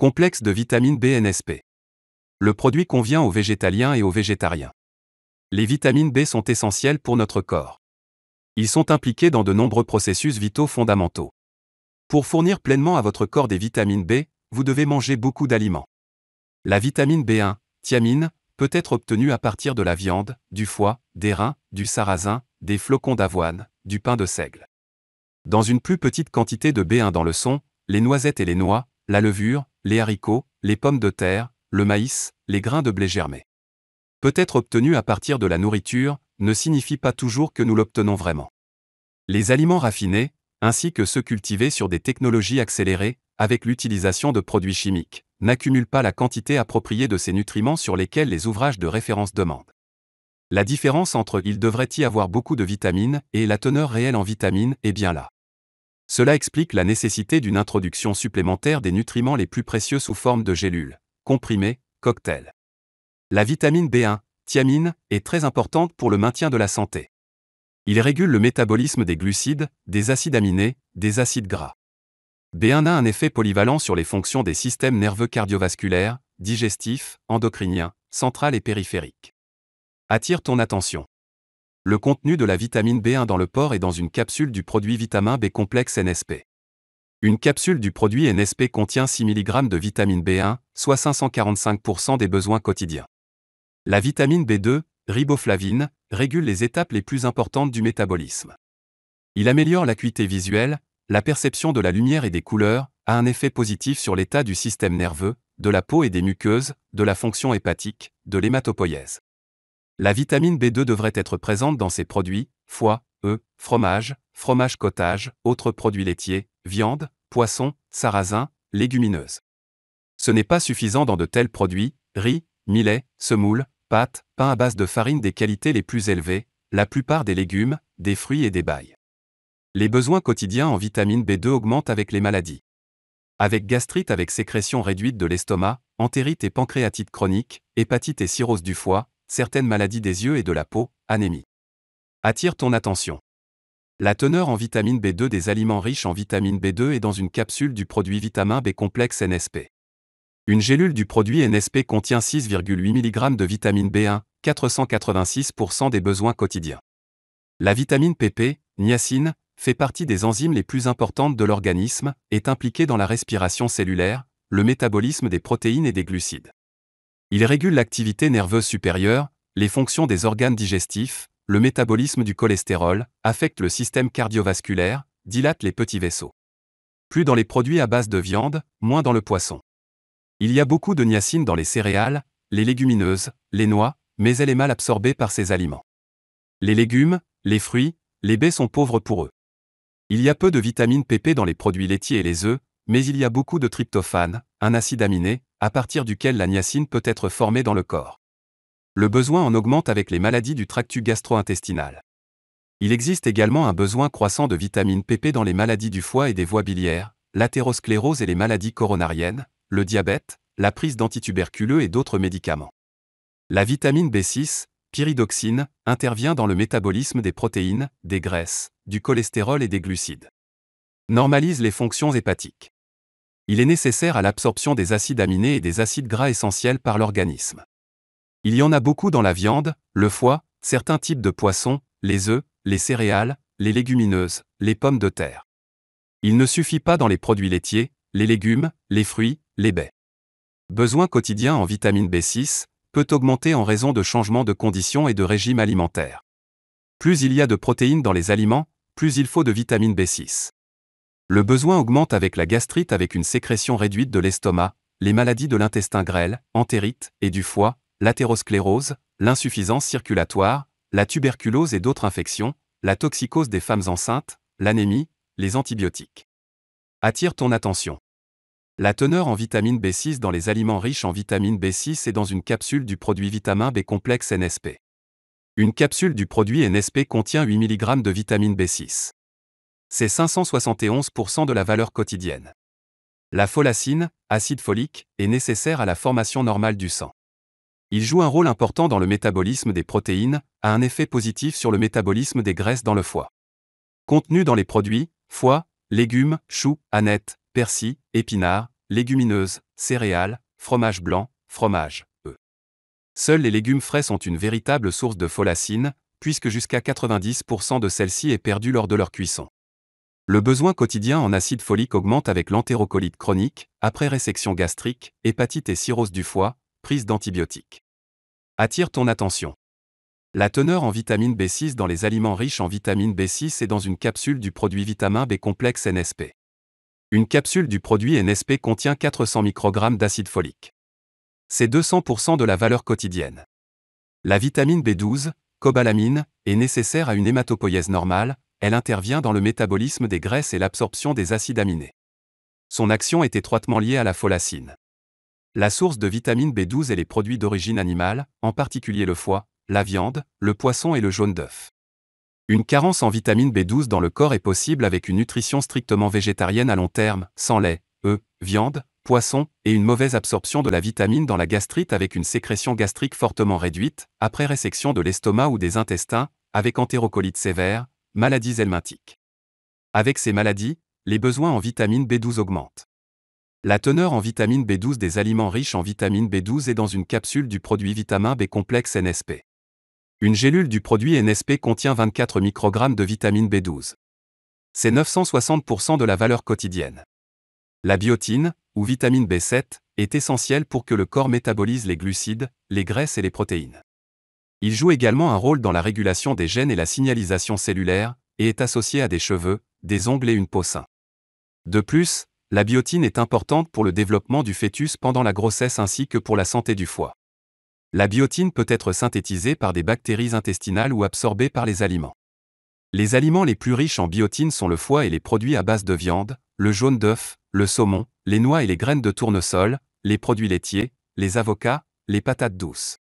Complexe de vitamine B NSP. Le produit convient aux végétaliens et aux végétariens. Les vitamines B sont essentielles pour notre corps. Ils sont impliqués dans de nombreux processus vitaux fondamentaux. Pour fournir pleinement à votre corps des vitamines B, vous devez manger beaucoup d'aliments. La vitamine B1, thiamine, peut être obtenue à partir de la viande, du foie, des reins, du sarrasin, des flocons d'avoine, du pain de seigle. Dans une plus petite quantité de B1 dans le son, les noisettes et les noix, la levure, les haricots, les pommes de terre, le maïs, les grains de blé germés. Peut être obtenue à partir de la nourriture, ne signifie pas toujours que nous l'obtenons vraiment. Les aliments raffinés, ainsi que ceux cultivés sur des technologies accélérées, avec l'utilisation de produits chimiques, n'accumulent pas la quantité appropriée de ces nutriments sur lesquels les ouvrages de référence demandent. La différence entre il devrait y avoir beaucoup de vitamines et la teneur réelle en vitamines est bien là. Cela explique la nécessité d'une introduction supplémentaire des nutriments les plus précieux sous forme de gélules, comprimés, cocktails. La vitamine B1, thiamine, est très importante pour le maintien de la santé. Il régule le métabolisme des glucides, des acides aminés, des acides gras. B1 a un effet polyvalent sur les fonctions des systèmes nerveux cardiovasculaires, digestifs, endocriniens, central et périphériques. Attire ton attention. Le contenu de la vitamine B1 dans le porc est dans une capsule du produit vitamin B complexe NSP. Une capsule du produit NSP contient 6 mg de vitamine B1, soit 545% des besoins quotidiens. La vitamine B2, riboflavine, régule les étapes les plus importantes du métabolisme. Il améliore l'acuité visuelle, la perception de la lumière et des couleurs, a un effet positif sur l'état du système nerveux, de la peau et des muqueuses, de la fonction hépatique, de l'hématopoïèse. La vitamine B2 devrait être présente dans ces produits, foie, œufs, fromage, fromage cottage, autres produits laitiers, viande, poisson, sarrasin, légumineuses. Ce n'est pas suffisant dans de tels produits, riz, millet, semoule, pâtes, pain à base de farine des qualités les plus élevées, la plupart des légumes, des fruits et des bailles. Les besoins quotidiens en vitamine B2 augmentent avec les maladies. Avec gastrite avec sécrétion réduite de l'estomac, entérite et pancréatite chronique, hépatite et cirrhose du foie, certaines maladies des yeux et de la peau, anémie. Attire ton attention. La teneur en vitamine B2 des aliments riches en vitamine B2 est dans une capsule du produit vitamin B complexe NSP. Une gélule du produit NSP contient 6,8 mg de vitamine B1, 486% des besoins quotidiens. La vitamine PP, niacine, fait partie des enzymes les plus importantes de l'organisme, est impliquée dans la respiration cellulaire, le métabolisme des protéines et des glucides. Il régule l'activité nerveuse supérieure, les fonctions des organes digestifs, le métabolisme du cholestérol, affecte le système cardiovasculaire, dilate les petits vaisseaux. Plus dans les produits à base de viande, moins dans le poisson. Il y a beaucoup de niacine dans les céréales, les légumineuses, les noix, mais elle est mal absorbée par ces aliments. Les légumes, les fruits, les baies sont pauvres pour eux. Il y a peu de vitamine PP dans les produits laitiers et les œufs, mais il y a beaucoup de tryptophane, un acide aminé, à partir duquel la niacine peut être formée dans le corps. Le besoin en augmente avec les maladies du tractus gastro-intestinal. Il existe également un besoin croissant de vitamine PP dans les maladies du foie et des voies biliaires, l'athérosclérose et les maladies coronariennes, le diabète, la prise d'antituberculeux et d'autres médicaments. La vitamine B6, pyridoxine, intervient dans le métabolisme des protéines, des graisses, du cholestérol et des glucides. Normalise les fonctions hépatiques. Il est nécessaire à l'absorption des acides aminés et des acides gras essentiels par l'organisme. Il y en a beaucoup dans la viande, le foie, certains types de poissons, les œufs, les céréales, les légumineuses, les pommes de terre. Il ne suffit pas dans les produits laitiers, les légumes, les fruits, les baies. Besoin quotidien en vitamine B6 peut augmenter en raison de changements de conditions et de régime alimentaire. Plus il y a de protéines dans les aliments, plus il faut de vitamine B6. Le besoin augmente avec la gastrite avec une sécrétion réduite de l'estomac, les maladies de l'intestin grêle, entérite et du foie, l'athérosclérose, l'insuffisance circulatoire, la tuberculose et d'autres infections, la toxicose des femmes enceintes, l'anémie, les antibiotiques. Attire ton attention. La teneur en vitamine B6 dans les aliments riches en vitamine B6 est dans une capsule du produit vitamin B complexe NSP. Une capsule du produit NSP contient 8 mg de vitamine B6. C'est 571% de la valeur quotidienne. La folacine, acide folique, est nécessaire à la formation normale du sang. Il joue un rôle important dans le métabolisme des protéines, a un effet positif sur le métabolisme des graisses dans le foie. Contenu dans les produits, foie, légumes, choux, anettes, persil, épinards, légumineuses, céréales, fromage blanc, fromage, œufs. Seuls les légumes frais sont une véritable source de folacine, puisque jusqu'à 90% de celle-ci est perdue lors de leur cuisson. Le besoin quotidien en acide folique augmente avec l'entérocolite chronique, après résection gastrique, hépatite et cirrhose du foie, prise d'antibiotiques. Attire ton attention. La teneur en vitamine B6 dans les aliments riches en vitamine B6 est dans une capsule du produit Vitamin B complexe NSP. Une capsule du produit NSP contient 400 microgrammes d'acide folique. C'est 200% de la valeur quotidienne. La vitamine B12, cobalamine, est nécessaire à une hématopoïèse normale, elle intervient dans le métabolisme des graisses et l'absorption des acides aminés. Son action est étroitement liée à la folacine. La source de vitamine B12 est les produits d'origine animale, en particulier le foie, la viande, le poisson et le jaune d'œuf. Une carence en vitamine B12 dans le corps est possible avec une nutrition strictement végétarienne à long terme, sans lait, œufs, viande, poisson, et une mauvaise absorption de la vitamine dans la gastrite avec une sécrétion gastrique fortement réduite, après résection de l'estomac ou des intestins, avec entérocolite sévère, maladies helminthiques. Avec ces maladies, les besoins en vitamine B12 augmentent. La teneur en vitamine B12 des aliments riches en vitamine B12 est dans une capsule du produit Vitamin B complexe NSP. Une gélule du produit NSP contient 24 microgrammes de vitamine B12. C'est 960% de la valeur quotidienne. La biotine, ou vitamine B7, est essentielle pour que le corps métabolise les glucides, les graisses et les protéines. Il joue également un rôle dans la régulation des gènes et la signalisation cellulaire, et est associé à des cheveux, des ongles et une peau saine. De plus, la biotine est importante pour le développement du fœtus pendant la grossesse ainsi que pour la santé du foie. La biotine peut être synthétisée par des bactéries intestinales ou absorbée par les aliments. Les aliments les plus riches en biotine sont le foie et les produits à base de viande, le jaune d'œuf, le saumon, les noix et les graines de tournesol, les produits laitiers, les avocats, les patates douces.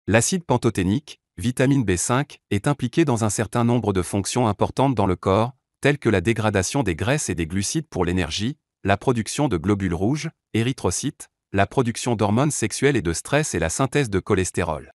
L'acide pantothénique, vitamine B5, est impliqué dans un certain nombre de fonctions importantes dans le corps, telles que la dégradation des graisses et des glucides pour l'énergie, la production de globules rouges, érythrocytes, la production d'hormones sexuelles et de stress et la synthèse de cholestérol.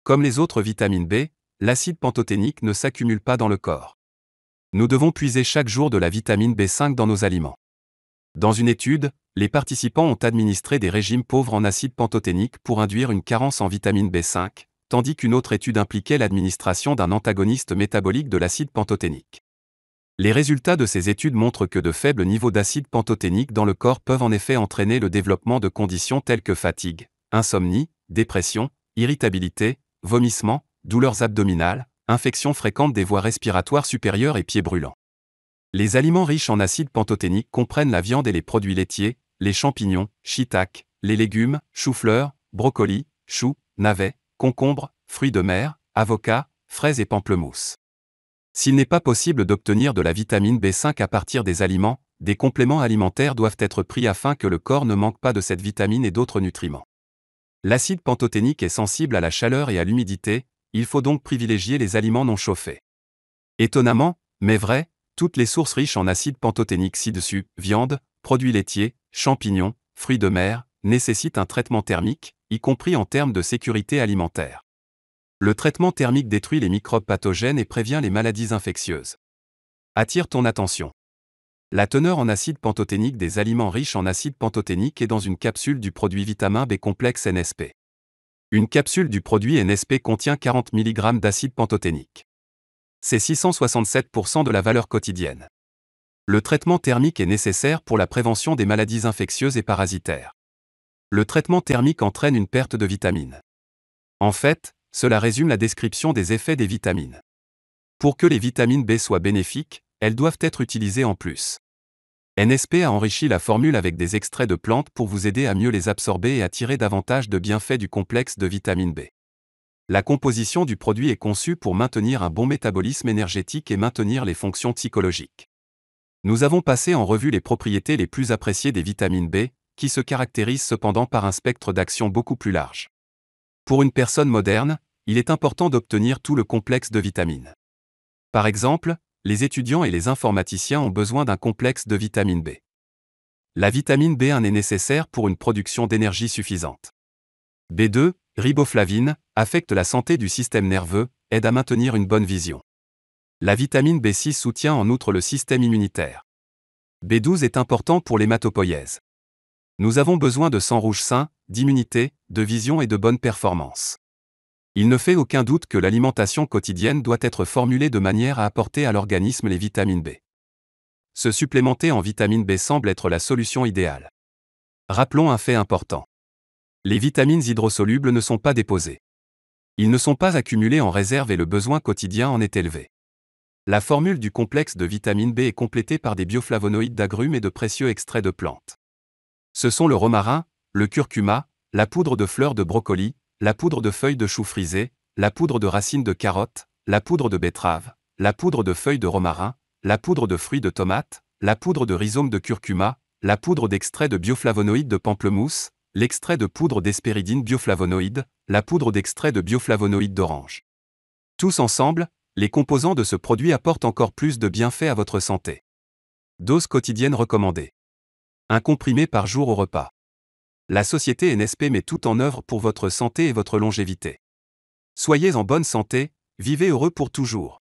Comme les autres vitamines B, l'acide pantothénique ne s'accumule pas dans le corps. Nous devons puiser chaque jour de la vitamine B5 dans nos aliments. Dans une étude, les participants ont administré des régimes pauvres en acide pantothénique pour induire une carence en vitamine B5, tandis qu'une autre étude impliquait l'administration d'un antagoniste métabolique de l'acide pantothénique. Les résultats de ces études montrent que de faibles niveaux d'acide pantothénique dans le corps peuvent en effet entraîner le développement de conditions telles que fatigue, insomnie, dépression, irritabilité, vomissements, douleurs abdominales, infections fréquentes des voies respiratoires supérieures et pieds brûlants. Les aliments riches en acide pantothénique comprennent la viande et les produits laitiers, les champignons, shiitake, les légumes, choux-fleurs, brocolis, choux, navets, concombres, fruits de mer, avocats, fraises et pamplemousses. S'il n'est pas possible d'obtenir de la vitamine B5 à partir des aliments, des compléments alimentaires doivent être pris afin que le corps ne manque pas de cette vitamine et d'autres nutriments. L'acide pantothénique est sensible à la chaleur et à l'humidité, il faut donc privilégier les aliments non chauffés. Étonnamment, mais vrai, toutes les sources riches en acide pantothénique ci-dessus, viande, produits laitiers, champignons, fruits de mer, nécessitent un traitement thermique, y compris en termes de sécurité alimentaire. Le traitement thermique détruit les microbes pathogènes et prévient les maladies infectieuses. Attire ton attention. La teneur en acide pantothénique des aliments riches en acide pantothénique est dans une capsule du produit Vitamin B complexe NSP. Une capsule du produit NSP contient 40 mg d'acide pantothénique. C'est 667% de la valeur quotidienne. Le traitement thermique est nécessaire pour la prévention des maladies infectieuses et parasitaires. Le traitement thermique entraîne une perte de vitamines. En fait, cela résume la description des effets des vitamines. Pour que les vitamines B soient bénéfiques, elles doivent être utilisées en plus. NSP a enrichi la formule avec des extraits de plantes pour vous aider à mieux les absorber et à tirer davantage de bienfaits du complexe de vitamine B. La composition du produit est conçue pour maintenir un bon métabolisme énergétique et maintenir les fonctions psychologiques. Nous avons passé en revue les propriétés les plus appréciées des vitamines B, qui se caractérisent cependant par un spectre d'action beaucoup plus large. Pour une personne moderne, il est important d'obtenir tout le complexe de vitamines. Par exemple, les étudiants et les informaticiens ont besoin d'un complexe de vitamine B. La vitamine B1 est nécessaire pour une production d'énergie suffisante. B2, riboflavine, affecte la santé du système nerveux, aide à maintenir une bonne vision. La vitamine B6 soutient en outre le système immunitaire. B12 est important pour l'hématopoïèse. Nous avons besoin de sang rouge sain, d'immunité, de vision et de bonnes performances. Il ne fait aucun doute que l'alimentation quotidienne doit être formulée de manière à apporter à l'organisme les vitamines B. Se supplémenter en vitamine B semble être la solution idéale. Rappelons un fait important. Les vitamines hydrosolubles ne sont pas déposées. Ils ne sont pas accumulés en réserve et le besoin quotidien en est élevé. La formule du complexe de vitamine B est complétée par des bioflavonoïdes d'agrumes et de précieux extraits de plantes. Ce sont le romarin, le curcuma, la poudre de fleurs de brocoli, la poudre de feuilles de chou frisées, la poudre de racines de carottes, la poudre de betterave, la poudre de feuilles de romarin, la poudre de fruits de tomate, la poudre de rhizome de curcuma, la poudre d'extrait de bioflavonoïdes de pamplemousse, l'extrait de poudre d'hespéridine bioflavonoïde, la poudre d'extrait de bioflavonoïdes d'orange. Tous ensemble, les composants de ce produit apportent encore plus de bienfaits à votre santé. Dose quotidienne recommandée. 1 comprimé par jour au repas. La société NSP met tout en œuvre pour votre santé et votre longévité. Soyez en bonne santé, vivez heureux pour toujours.